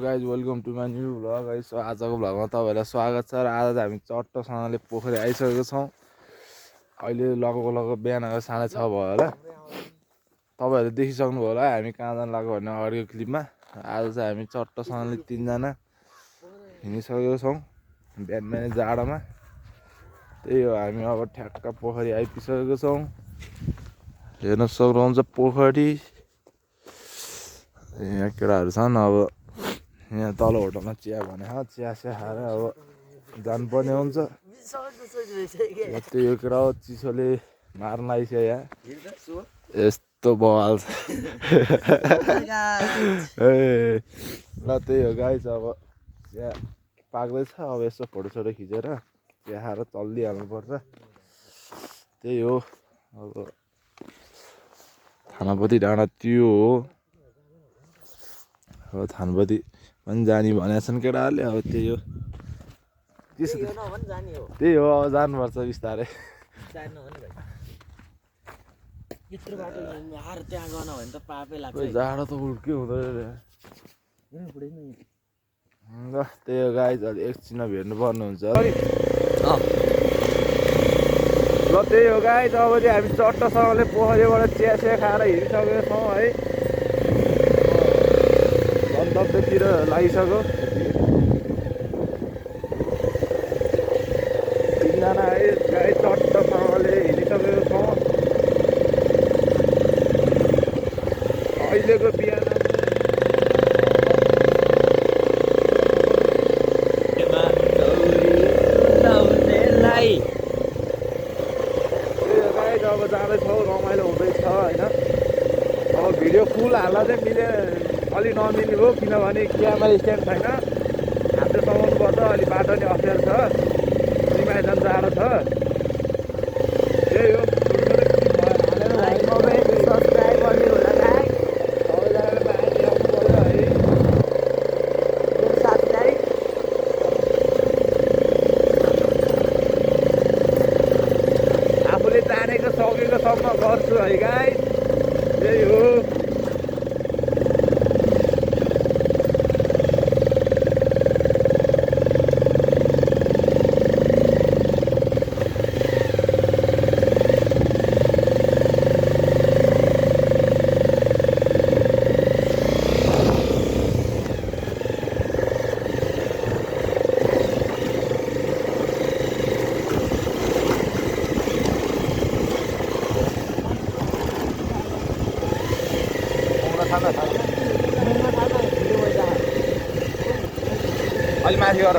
Guys welcome to my new vlog है। So आजको भ्लगमा तपाईँहरूलाई स्वागत छ। र आज हामी चट्टसँगले पोखरी आइसकेको छौँ। अहिले लगभग बिहानको 6:30 भयो होला। तपाईँहरूले देखिसक्नु होला हामी कहाँ जानु लाग्यो भन्ने अगाडिको क्लिपमा। आज चाहिँ हामी चट्टसँगले 3 जना हिँडिसकेको छौँ बिहान जाडोमा। त्यही हो, हामी अब ठ्याक्क पोखरी आइपुगिसकेको छौँ। हेर्न सक्नुहुन्छ पोखरी। यहाँ केटाहरू छन्। अब यहाँ तल होटलमा चिया भने चिया खाएर अब जानुपर्ने हुन्छ। त्यही हो, केटा हो चिसोले मार्न आइसक्यो यहाँ। यस्तो बवाल छ। ल त्यही हो गाइस, अब चिया पाक्दैछ। अब यसो फोटोसोटो खिचेर चिया खाएर चलिहाल्नुपर्छ। त्यही हो, अब थानापति डाँडा त्यो हो। अब थानपति पनि जाने भनेका छन् केटाहरूले। अब त्यही हो, त्यही हो, अब जानुपर्छ बिस्तारै। जाडो त उल्कै हुँदैन। ल त्यही हो गाइस, अलि एकछिनमा भेट्नु पर्ने हुन्छ। ल त्यही हो गाइस, अब चाहिँ हामी चट्टसँगले पोखरीबाट चिया खाएर हिँडिसकेका छौँ है। गन्तव्यतिर लागिसक्यो। 3 जना है गाई चट्टसँगले हिँडिसकेको छौँ। अहिलेको बिहान अब जाँदैछौँ, रमाइलो हुँदैछ होइन। अब भिडियो फुल हाल्न चाहिँ अलि नमिल्ने हो, किनभने क्यामेरा स्ट्यान्ड छैन। हातले समाउनु पर्छ। अलि बाटो नि अप्ठ्यारो छ, सिमाइजन जाडो छ। त्यही हो, सब्सक्राइब गर्ने होला गाई। सबैजनाले बाहिर आउनु पर्यो है। आफूले जानेको सकेको सम्म गर्छु है गाई। त्यही हो। अलि माथि गर।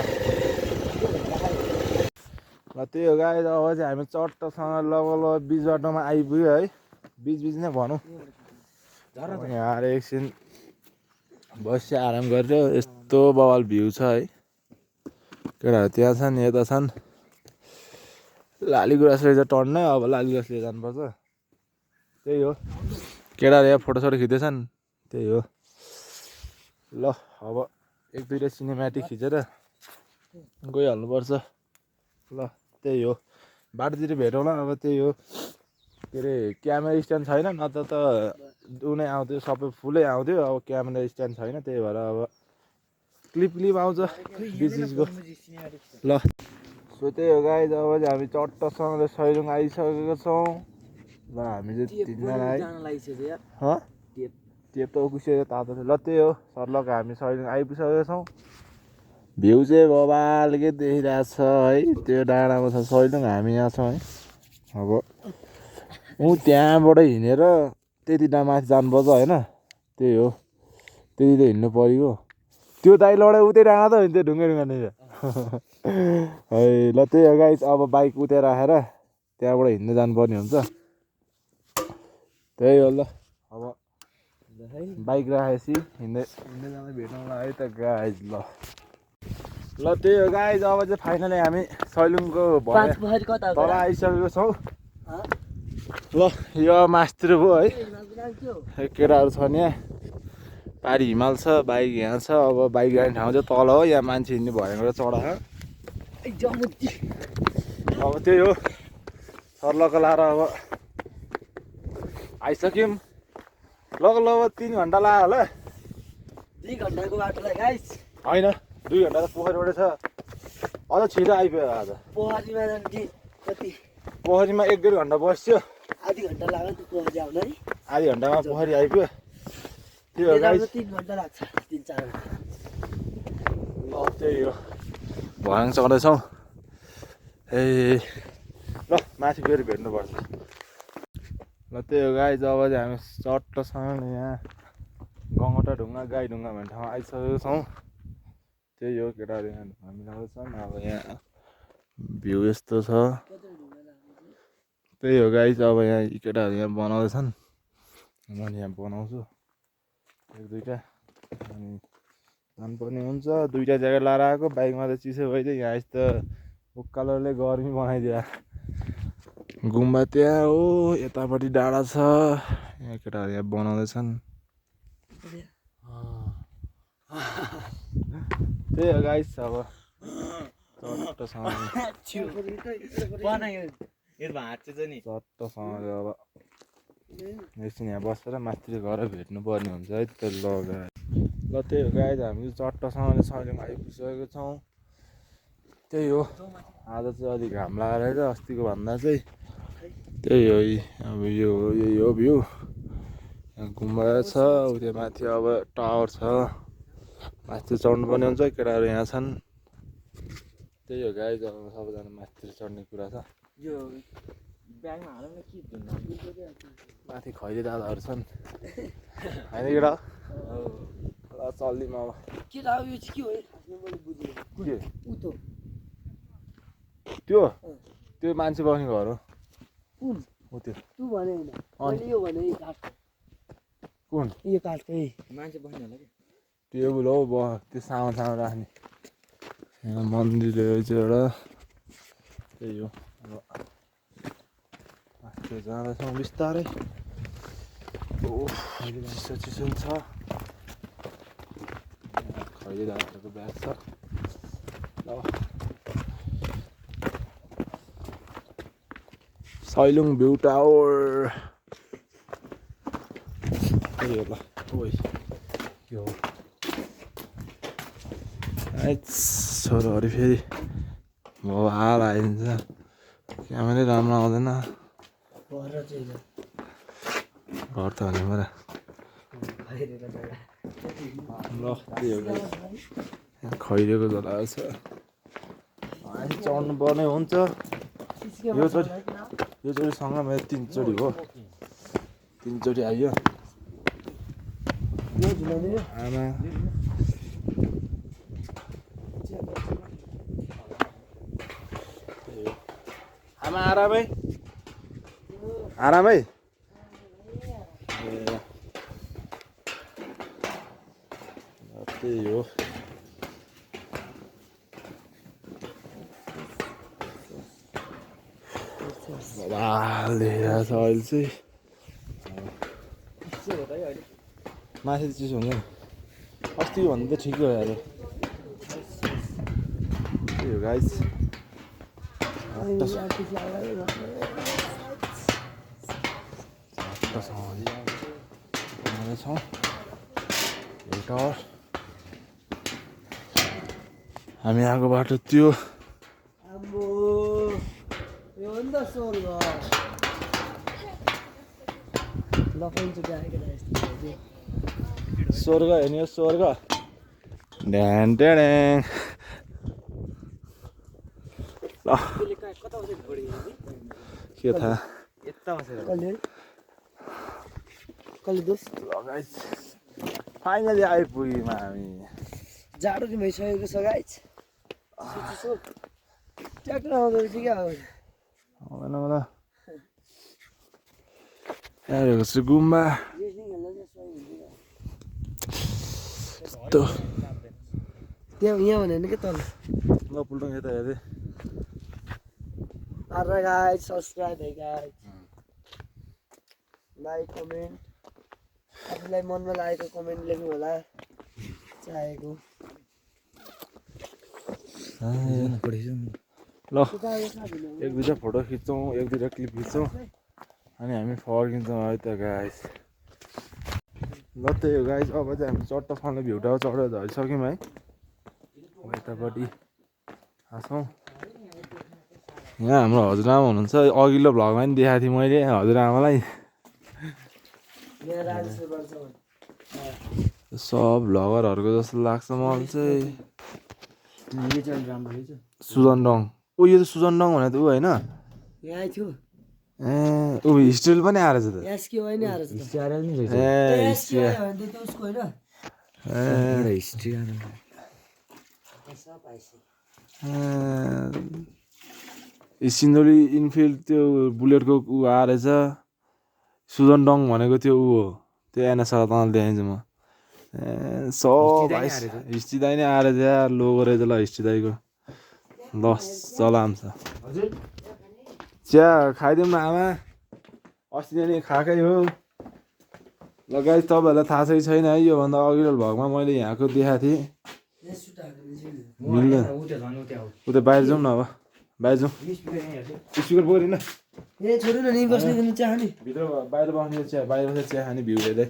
ल त्यही हो गाइस, अब चाहिँ हामी चट्टसँग लगभग बिच बाटोमा आइपुग्यो है। बिच नै भनौँ। यहाँ आएर एकछिन बसी आराम गरेर यस्तो बवाल भ्यू छ है। केटाहरू त्यहाँ छन्, यता छन्। लालीगुराँस रहेछ टर्न। अब लालीगुराँस लिएर जानुपर्छ। त्यही हो, केटाहरू यहाँ फोटोसोटो खिच्दैछन्। त्यही हो। ल अब 1-2 सिनेमेटिक खिचेर गइहाल्नुपर्छ। ल त्यही हो, बाटोतिर भेटौँला। अब त्यही हो, के अरे क्यामेरा स्ट्यान्ड छैन, नत्र त उनै आउँथ्यो, सबै फुलै आउँथ्यो। अब क्यामेरा स्ट्यान्ड छैन, त्यही भएर अब क्लिप आउँछ बिचको। ल सो त्यही हो गाइस, अब चाहिँ हामी चट्टसँगले सैलुङ आइसकेको छौँ। ल हामी चाहिँ 3 जना है। टेप त उक्किसक्यो, तातो छ। ल त्यही हो, सर्लक हामी सैलुङ आइपुगिसकेको छौँ। भ्यू चाहिँ बबाल के देखिरहेको छ है। त्यो डाँडामा छ सैलुङ, हामी यहाँ छौँ है। अब त्यहाँबाट हिँडेर त्यति माथि जानुपर्छ होइन। त्यही हो, त्यति त हिँड्नु पऱ्यो। त्यो दाइलबाट उतै डाँडा त होइन, त्यो ढुङ्गा नै है। ल त्यही हो गाइस, अब बाइक उतै राखेर त्यहाँबाट हिँड्दै जानुपर्ने हुन्छ। त्यही हो। ल अब बाइक राखेपछि हिँड्दै जाँदै भेटौँला है त गाइस। ल त्यही हो गाइस, अब चाहिँ फाइनली हामी सैलुङको तल आइसकेको छौँ। ल यो मास्तिर भयो है। केटाहरू छन् यहाँ। पारि हिमाल छ, बाइक यहाँ छ। अब बाइक राख्ने ठाउँ चाहिँ तल हो, यहाँ मान्छे हिँड्ने भनेको चढा। अब त्यही हो, सर्लक लाएर अब आइसक्यौँ। लगभग 3 घन्टा लाग्यो होला। 2 घण्टाको बाटोलाई गाइस होइन 2 घण्टा त पोखरीबाट छ अझ छिटो आइपुग्यो आज पोखरीमा जानु कि कति पोखरीमा 1-1.5 घण्टा बस्यो आधी घण्टा लाग्यो त्यो पोखरी आउन है आधी घण्टामा पोखरी आइपुग्यो त्यो हो गाइस 3 घण्टा लाग्छ 3-4 घण्टा ल त्यही हो भर्याङ चढ्दैछौँ ए ल माथि फेरि भेट्नुपर्छ ल त्यही हो गाइस अब चाहिँ हामी चट्टसँग यहाँ गङ्गटा ढुङ्गा गाई ढुङ्गा भन्ने ठाउँमा आइसकेको छौँ त्यही हो केटाहरू यहाँ ढुङ्गा मिलाउँदैछन् अब यहाँ भ्यू यस्तो छ त्यही हो गाइस अब यहाँ केटाहरू यहाँ बनाउँदैछन् म यहाँ बनाउँछु 1-2टा अनि जानुपर्ने हुन्छ 2टा जग्गा लाएर आएको बाइकमा त चिसो भइदियो यहाँ आइस त उकालोले गर्मी बनाइदियो गुम्बा त्यहाँ हो यतापट्टि डाँडा छ यहाँ केटाहरू यहाँ बनाउँदैछन् त्यही हो गाइस अब चट्टसँगले अब एकछिन यहाँ बसेर माथि गएर भेट्नु पर्ने हुन्छ है त्यो लगाएर ल त्यही हो गाइस हामी चट्टसँगले सैलुङमा आइपुगिसकेको छौँ त्यही हो आज चाहिँ अलिक घाम लागेर अस्तिको भन्दा चाहिँ त्यही हो अब यही हो भ्यू यहाँ गुम्बा छ उयो माथि अब टावर छ माथि चढ्नु पर्ने हुन्छ केटाहरू यहाँ छन् त्यही हो गाइस अब सबैजना माथि चढ्ने कुरा छ यो ब्यागमा हालौँ न के माथि खैरी दादाहरू छन् होइन केटा ल चल्दिउँ अब के त यो चाहिँ के हो खासमा मैले बुझेँ के उतो त्यो मान्छे बस्ने घर हो कुन हो त्यो तँ भने होइन मैले यो भने काठको कुन यो काठको मान्छे बस्ने होला कि टेबल हो त्यो सामान सामान राख्ने यहाँ मन्दिर चाहिँ एउटा त्यही हो अब माथि जाँदैछौँ बिस्तारै चिसो चिसो छ खैली दादाहरूको ब्याग छ ल सैलुङ भ्यू टावर त्यही हो ल ओइ के हो छोरोहरू फेरि हाल आइदिन्छ क्यामेरै राम्रो आउँदैन घर त भने मलाई ल त्यही हो खैरिएको जग्गा छ हामी चढ्नु पर्ने हुन्छ यो चोटिसँग मेरो 3 चोटि हो 3 चोटि आइयो आमा आमा आरामै आरामै त्यही हो लिएर छ अहिले चाहिँ माथि त चिसो हुन्छ नि अस्तिको भन्दा त ठिकै हो यार त्यही हो गाइस छौँ एउटा हामी आएको बाटो त्यो स्वर्ग हेर्ने स्वर्ग ड्यान ड्याङ ल के थाहा फाइनली आइपुग्यौँ हामी जाडो नि भइसकेको छ गाइस ट्र्याक्टर आउँदो रहेछ क्या आउँदैन मलाई हेरेको छु गुम्बा त्यहाँ यहाँ भने के तल ल पुल्टो यता हेर्दै गाइस सब्सक्राइब है गाइस लाइक कमेन्ट आफूलाई मनमा लागेको कमेन्ट लेख्नु होला चाहेको ल 1-2टा फोटो खिच्छौँ 1-2टा क्लिप खिच्छौँ अनि हामी फर्किन्छौँ है त गाइस ल ल त्यही हो गाइस अब चाहिँ हामी चट्टसँगले भ्यू टावर चढेर झरिसक्यौँ है यतापट्टि हाँसौँ यहाँ हाम्रो हजुरआमा हुनुहुन्छ अघिल्लो भ्लगमा पनि देखाएको थिएँ मैले हजुरआमालाई सब भ्लगरहरूको जस्तो लाग्छ मलाई चाहिँ सुजनडङ ओ यो त सुजनडङ भने त ऊ होइन ए ऊ हिस्ट्रीले पनि आएर छ त सिन्धुली इनफिल्ड त्यो बुलेटको ऊ आएर छ सुजनडङ भनेको त्यो ऊ हो त्यो एनएसआर तँलाई देखाइदिन्छु म सब हिस्ट्री दाइ नै आएर चाहिँ लोगो रहेछ ल हिस्ट्री दाइको ल चलाम छ चिया खाइदिउँ न आमा अस्ति नै खाएकै हो ल गाइस तपाईँहरूलाई थाहा छ कि छैन है योभन्दा अघिल्लो भगमा मैले यहाँको देखाएको थिएँ मिल्दैन उता बाहिर जाउँ न अब बाहिर जाउँ स्पिकर बोकेर भित्र बाहिर बस्ने चिया बाहिर बसेर चिया खाने भ्यू हेर्दै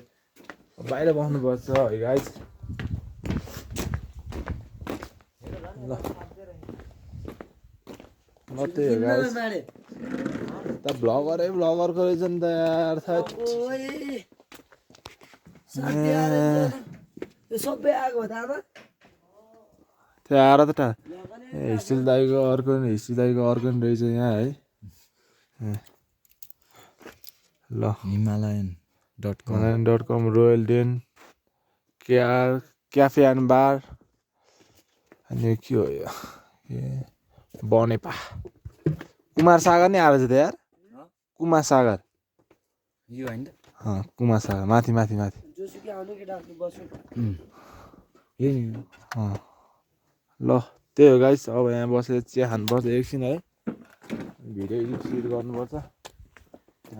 बाहिर बस्नुपर्छ है गाइस ल त्यही हो गाइस त भ्लगरको रहेछ नि त यार त्यो आएर त हिस्ट्री दाइको अर्को नि रहेछ यहाँ है ल हिमालयन.com Royal Den Cafe and Bar अनि के हो यो बनेपा कुमार सागर नै आएर छ त यार कुमार सागर यो होइन कुमार सागर माथि ल त्यही हो गाइस अब यहाँ बसेर चिया खानुपर्छ एकछिन है भिडियो एडिट गर्नुपर्छ ल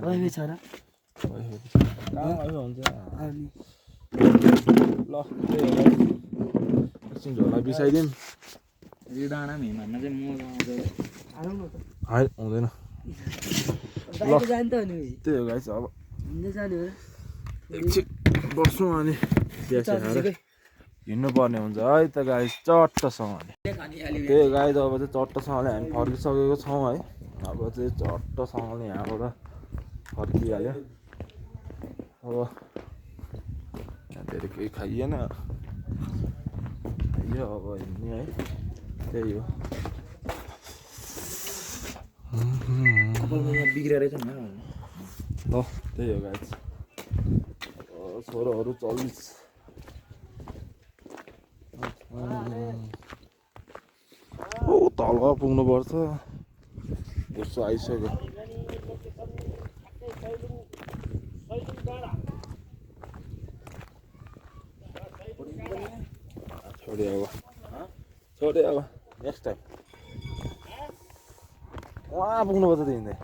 त्यही हो गाइस एकछिन झोला बिसाइदिउँ हुँदैन ल त्यही हो गाइस अब एकछिन बस्छौँ अनि चिया खाएर हिँड्नु पर्ने हुन्छ है त गाइस चट्टसँगले त्यही गाइस अब चाहिँ चट्टसँगले हामी फर्किसकेको छौँ है अब चाहिँ चट्टसँगले यहाँबाट फर्किहाल्यो अब यहाँ धेरै केही खाइएन यो अब हिँड्ने है त्यही हो बिग्रेर ल त्यही हो गाइस छोरोहरू 40 ओ तल पुग्नुपर्छ यसो आइसक्यो छोडे अब नेक्स्ट टाइम वहाँ पुग्नुपर्छ त हिँड्दै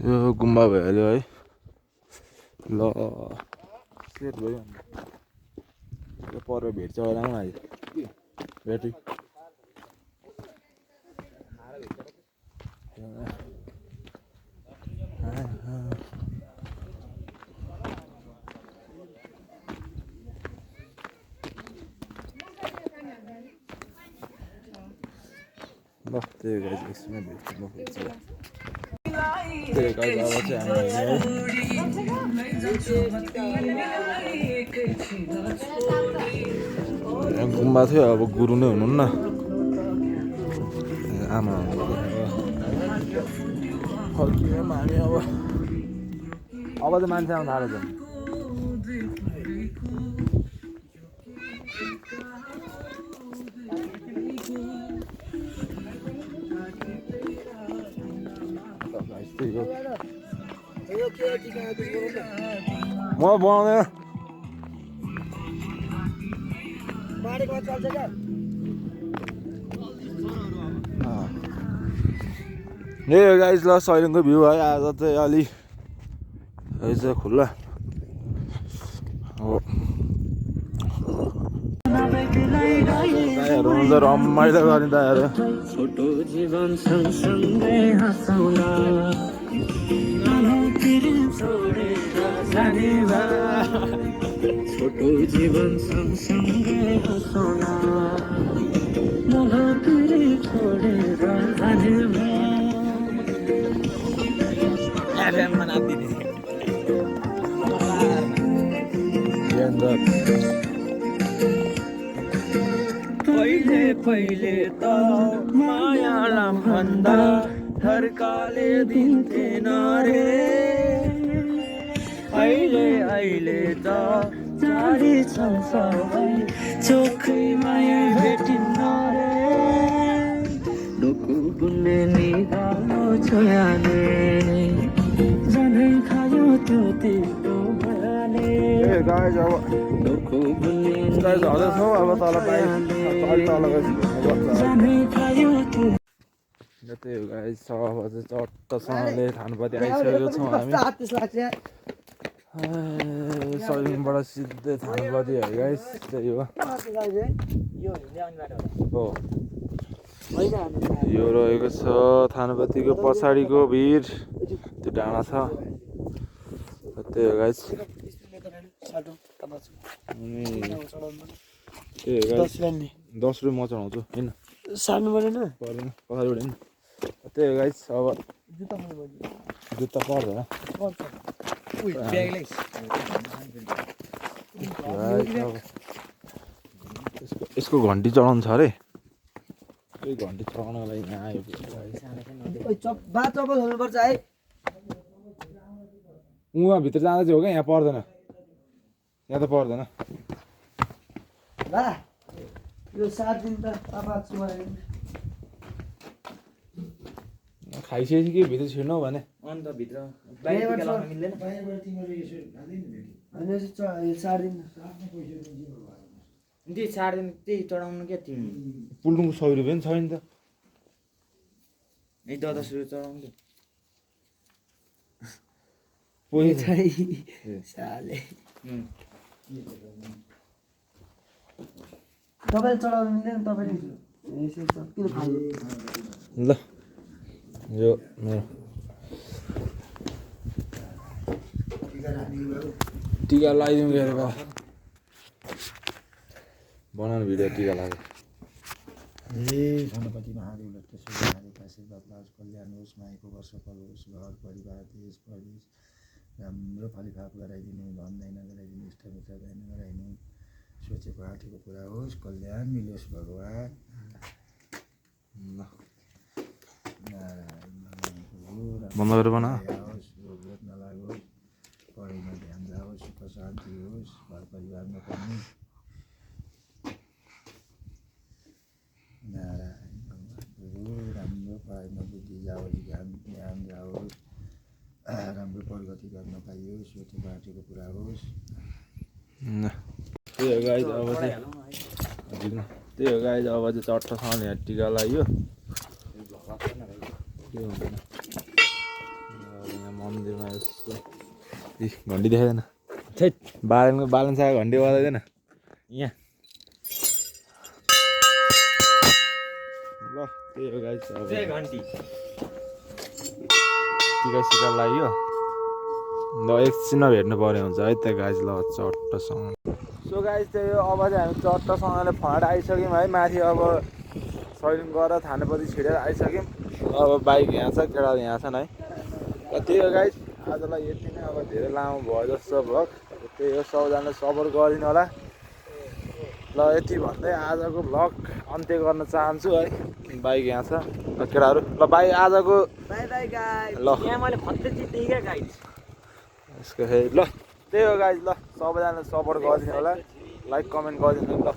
यो गुम्बा भइहाल्यो है ल सेट भयो पर भेट्छ होला आज ब्याट्री ल त्यही गाइस एकछिनमा भेट्छु म त्यही गाइस अब चाहिँ हामी गुम्बा थियो अब गुरु नै हुनुहुन्न आमा फर्कियौँ हामी अब चाहिँ मान्छे आउनु थालेछ म बनाउँदैन यही हो गाइस ल सैलुङको भ्यू है आज चाहिँ अलि रहेछ खुल्ला हो दाइहरू हुन्छ रमाइलो गर्ने दाइहरू छोटो जीवन सँगसँगै हाँसौँला छोटो जीवन सँगसँगै हँसौँला मलाई फेरि छोडेर जाने पहिले पहिले त मायालाई भन्दा फर्काले दिन्थेन रे अहिले अहिले त जारी छ सबै चोखै माया भेटिन्न रे डोको बुन्ने निगालो छोयाले झनै खायो त्यो तिम्रो मायाले गाइस अब डोको बुन्ने गाइस हदैछौँ अब तल बाइक अलि तल गएपछि झनै खायो त्यो त्यही हो गाइस अब चाहिँ चट्टसँगले थानपति आइसकेको छौँ हामी सैलिङबाट सिधै थानपति है गाइस त्यही हो हो यो रहेको छ थानपतिको पछाडिको भिर त्यो डाँडा छ त्यही हो गाइस अनि त्यही हो गाइस 10 रुपियाँ म चढाउँछु होइन सार्नु परेन पर्दैन पछाडिबाट नि त्यही हो गाइस अब जुत्ता पर्दैन यसको घन्टी चढाउनु छ अरे त्यही घन्टी चढाउनको लागि यहाँ आयो उहाँ भित्र जाँदा चाहिँ हो क्या यहाँ पर्दैन यहाँ त पर्दैन यो 7 दिन त खाइसकेपछि कि भित्र छिर्नु भने अन्त भित्र मिल्दैन त्यही 4 दिन त्यही चढाउनु क्या तिमी पुल्नुको 100 रुपियाँ पनि छैन त ए 10 रुपियाँ चढाउनु तपाईँले चढाउनु मिल्दैन तपाईँले किन खायो ल यो मेरो टिका लगाइदिउँ के अरे बनाउनु भिडियो टिका लाग्यो गणपति महादेवलाई त्यसो महादेवको आशीर्वाद लाज कल्याण होस् माइको वर्ष फल होस् घर परिवार देश प्रदेश राम्रो फलिफाप गराइदिनु भन्दैन गराइदिनु इष्टमित्र गाइन गराइनु सोचेको आँटेको पुरा होस् कल्याण मिलोस् भगवान् बन्द गरेर बना होस् रोग नलागोस् पढाइमा ध्यान जाओस् सुख शान्ति होस् घर परिवारमा पनि नारायण भगवान् राम्रो पढाइमा बुद्धि जाओस् ध्यान जाओस् राम्रो प्रगति गर्न पाइयोस् सोचेको आँटेको पुरा होस् त्यही हो गाइस अब चाहिँ त्यही हो गाइस अब चाहिँ चट्टसँगले यहाँ टिका लगाइयो के हुँदैन यहाँ मन्दिरमा यसो घन्टी देखाइँदैन बालन साग घन्टी बजाइँदैन यहाँ ल त्यही हो गाइस अब घन्टी टिका सिका लगाइयो ल एकछिनमा भेट्नु पर्ने हुन्छ है त गाइस ल चट्टसँग सो गाइस त्यही हो अब चाहिँ हामी चट्टसँगले फाँड आइसक्यौँ है माथि अब सैलिङ गएर थानेपछि छिडेर आइसक्यौँ अब बाइक यहाँ छ केटा यहाँ छन् है र त्यही हो गाइस आजलाई यति नै अब धेरै लामो भयो जस्तो भ्लग त्यही हो सबैजनाले सपोर्ट गरिदिनु होला ल यति भन्दै आजको भ्लग अन्त्य गर्न चाहन्छु है बाइक यहाँ छ ल केटाहरू ल बाई आजको बाई बाई गाइस ल यहाँ मैले खत्तै जितेँ क्या गाइस यसको ल त्यही हो गाइस ल सबैजनाले सपोर्ट गरिदिनु होला लाइक कमेन्ट गरिदिनु ल